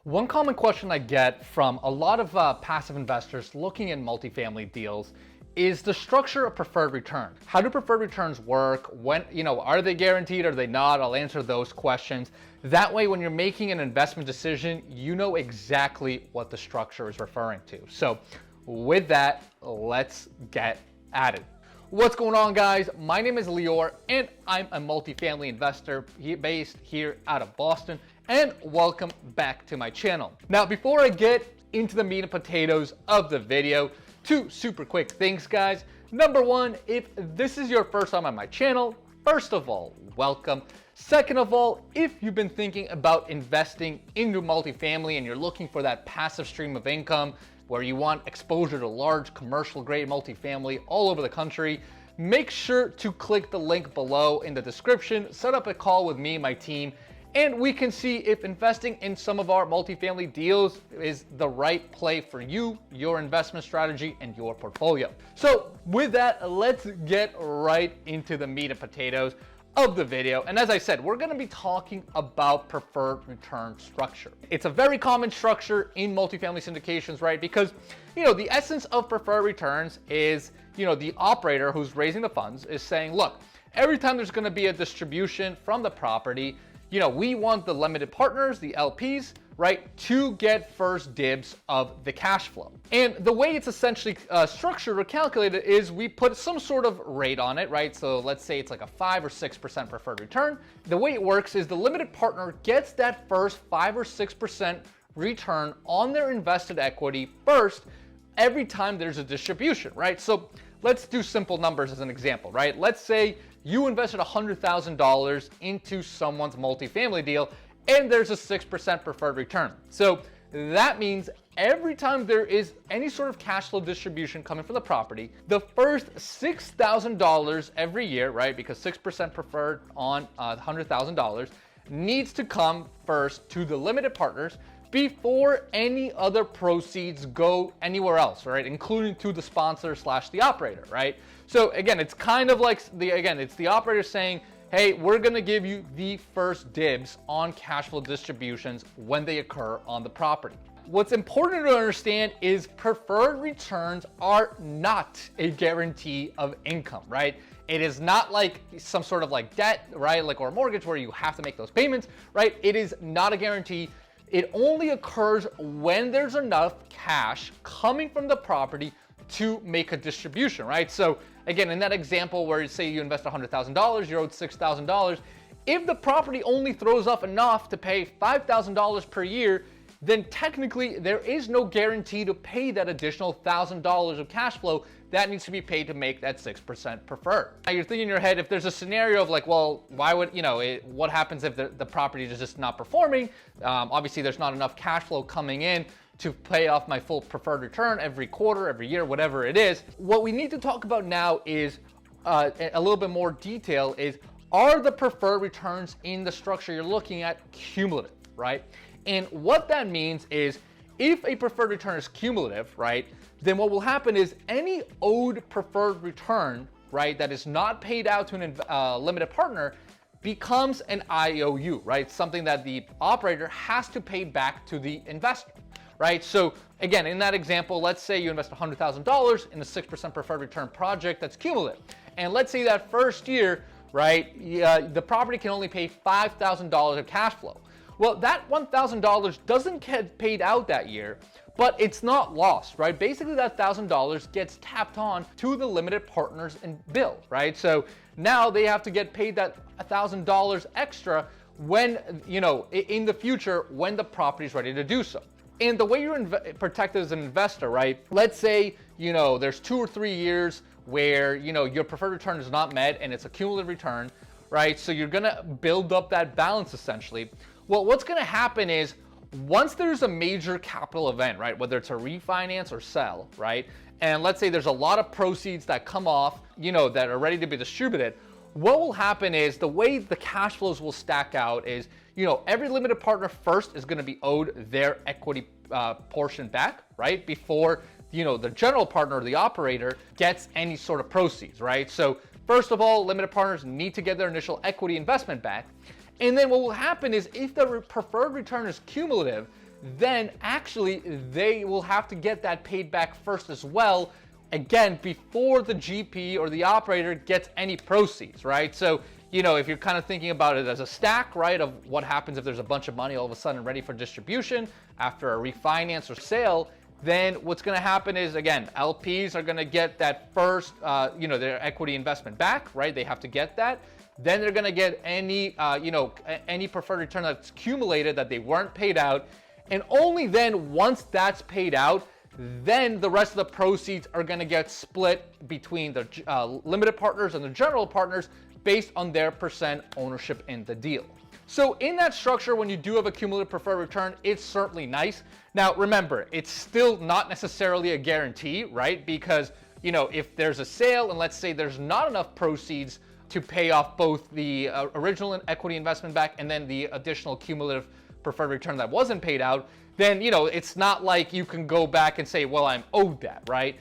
One common question I get from a lot of passive investors looking at multifamily deals is the structure of preferred return. How do preferred returns work? When, are they guaranteed? Are they not? I'll answer those questions. That way, when you're making an investment decision, you know exactly what the structure is referring to. So with that, let's get at it. What's going on, guys? My name is Lior and I'm a multifamily investor based here out of Boston, and welcome back to my channel. Now, before I get into the meat and potatoes of the video, two super quick things, guys. Number one, if this is your first time on my channel, first of all, welcome. Second of all, if you've been thinking about investing into multifamily and you're looking for that passive stream of income where you want exposure to large commercial grade multifamily all over the country, make sure to click the link below in the description, set up a call with me and my team, and we can see if investing in some of our multifamily deals is the right play for you, your investment strategy, and your portfolio. So with that, let's get right into the meat and potatoes of the video. And as I said, we're going to be talking about preferred return structure. It's a very common structure in multifamily syndications, right? Because, the essence of preferred returns is, the operator who's raising the funds is saying, look, every time there's going to be a distribution from the property, we want the limited partners, the LPs, right, to get first dibs of the cash flow. And the way it's essentially structured or calculated is we put some sort of rate on it, right? So let's say it's like a 5 or 6% preferred return. The way it works is the limited partner gets that first 5 or 6% return on their invested equity first every time there's a distribution, right? So let's do simple numbers as an example, right? Let's say you invested $100,000 into someone's multifamily deal and there's a 6% preferred return. So that means every time there is any sort of cash flow distribution coming from the property, the first $6,000 every year, right? Because 6% preferred on $100,000 needs to come first to the limited partners before any other proceeds go anywhere else, right? Including to the sponsor / the operator, right? So again, it's kind of like it's the operator saying, hey, we're gonna give you the first dibs on cash flow distributions when they occur on the property. What's important to understand is preferred returns are not a guarantee of income, right? It is not like some sort of like debt, right? Or a mortgage where you have to make those payments, right? It is not a guarantee. It only occurs when there's enough cash coming from the property to make a distribution, right? So again, in that example where you say you invest $100,000, you're owed $6,000. If the property only throws up enough to pay $5,000 per year, then technically there is no guarantee to pay that additional $1,000 of cash flow that needs to be paid to make that 6% preferred. Now you're thinking in your head, if there's a scenario of like, well, why would, what happens if the property is just not performing? Obviously there's not enough cash flow coming in to pay off my full preferred return every quarter, every year, whatever it is. What we need to talk about now is a little bit more detail is, are the preferred returns in the structure you're looking at cumulative, right? And what that means is if a preferred return is cumulative, right, then what will happen is any owed preferred return, right, that is not paid out to a limited partner becomes an IOU, right? Something that the operator has to pay back to the investor, right? So again, in that example, let's say you invest $100,000 in a 6% preferred return project that's cumulative. And let's say that first year, right, the property can only pay $5,000 of cash flow. Well, that $1,000 doesn't get paid out that year, but it's not lost, right? Basically, that $1,000 gets tapped on to the limited partners and bill, right? So now they have to get paid that $1,000 extra when, in the future, when the property is ready to do so. And the way you're protected as an investor, right? Let's say, there's 2 or 3 years where, your preferred return is not met and it's a cumulative return, right? So you're gonna build up that balance essentially. Well, what's gonna happen is once there's a major capital event, right? Whether it's a refinance or sell, right? And let's say there's a lot of proceeds that come off, that are ready to be distributed. What will happen is the way the cash flows will stack out is, every limited partner first is gonna be owed their equity portion back, right? Before, the general partner or the operator gets any sort of proceeds, right? So first of all, limited partners need to get their initial equity investment back. And then what will happen is if the preferred return is cumulative, then actually they will have to get that paid back first as well, again, before the GP or the operator gets any proceeds, right? So, you know, if you're kind of thinking about it as a stack, right, of what happens if there's a bunch of money all of a sudden ready for distribution after a refinance or sale, then what's going to happen is, again, LPs are going to get that first, you know, their equity investment back, right? They have to get that. Then they're going to get any, you know, any preferred return that's accumulated that they weren't paid out. And only then, once that's paid out, then the rest of the proceeds are going to get split between the limited partners and the general partners based on their percent ownership in the deal. So in that structure, when you do have a cumulative preferred return, it's certainly nice. Now, remember, it's still not necessarily a guarantee, right? Because, you know, if there's a sale and let's say there's not enough proceeds to pay off both the original equity investment back and then the additional cumulative preferred return that wasn't paid out, then, you know, it's not like you can go back and say, well, I'm owed that, right?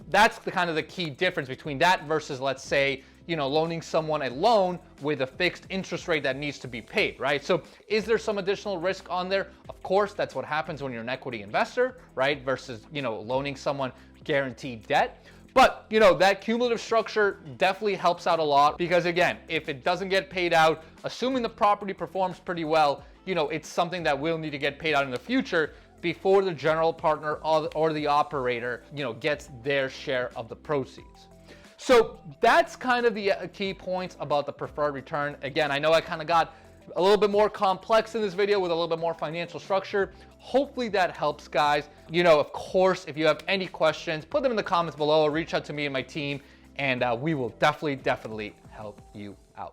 That's the kind of the key difference between that versus, let's say, you know, loaning someone a loan with a fixed interest rate that needs to be paid, right? So is there some additional risk on there? Of course, that's what happens when you're an equity investor, right? Versus, you know, loaning someone guaranteed debt. But, you know, that cumulative structure definitely helps out a lot because, again, if it doesn't get paid out, assuming the property performs pretty well, you know, it's something that will need to get paid out in the future before the general partner or the operator, you know, gets their share of the proceeds. So that's kind of the key points about the preferred return. Again, I know I kind of got a little bit more complex in this video with a little bit more financial structure. Hopefully that helps, guys. You know, of course, if you have any questions, put them in the comments below or reach out to me and my team, and we will definitely help you out.